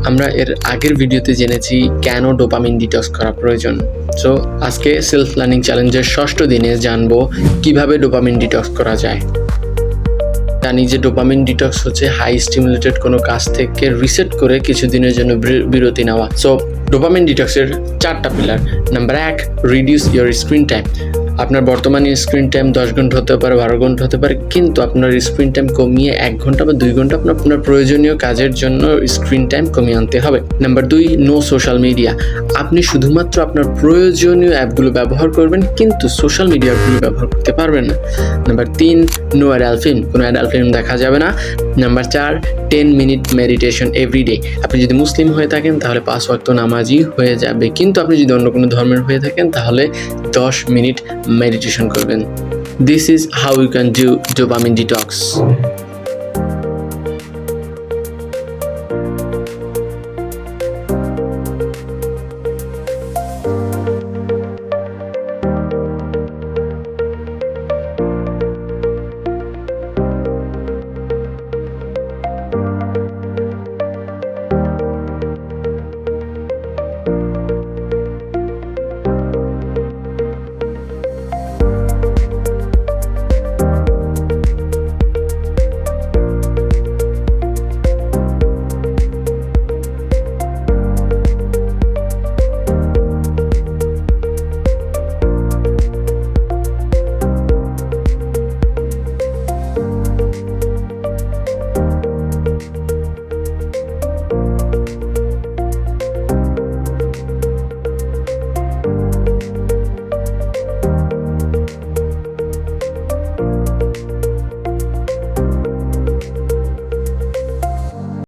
আমরা এর আগের ভিডিওতে জেনেছি কেন ডোপামিন ডিটক্স করা প্রয়োজন। সো আজকে সেলফ লার্নিং চ্যালেঞ্জের 6ষ্ঠ দিনে জানবো কিভাবে ডোপামিন ডিটক্স করা যায়। জানি যে ডোপামিন ডিটক্স হচ্ছে হাই স্টিমুলেটেড কোনো কাজ থেকে রিসেট করে কিছুদিনের জন্য বিরতি নেওয়া। সো ডোপামিন ডিটক্সের 4টা pillar. Number 1, reduce your screen time. আপনার বর্তমানে স্ক্রিন টাইম 10 ঘন্টা হতে পারে, 12 ঘন্টা হতে পারে, কিন্তু আপনার স্ক্রিন টাইম কমিয়ে 1 ঘন্টা বা 2 ঘন্টা আপনার প্রয়োজনীয় কাজের জন্য স্ক্রিন টাইম কমিয়ে আনতে হবে। Number 2, no social media. আপনি শুধুমাত্র আপনার প্রয়োজনীয় অ্যাপগুলো ব্যবহার করবেন, কিন্তু সোশ্যাল মিডিয়া অ্যাপগুলো ব্যবহার করতে পারবেন না। Number 3, no adult film. কোনো অ্যাডাল্ট ফিল্ম দেখা যাবে না। Number 4, 10 minute meditation everyday. আপনি যদি মুসলিম হয়ে থাকেন তাহলে 5 ওয়াক্ত নামাজই হয়ে যাবে, কিন্তু আপনি যদি অন্য কোনো ধর্মের হয়ে থাকেন তাহলে 10 মিনিট মেডিটেশন করবেন। This is how you can do dopamine detox.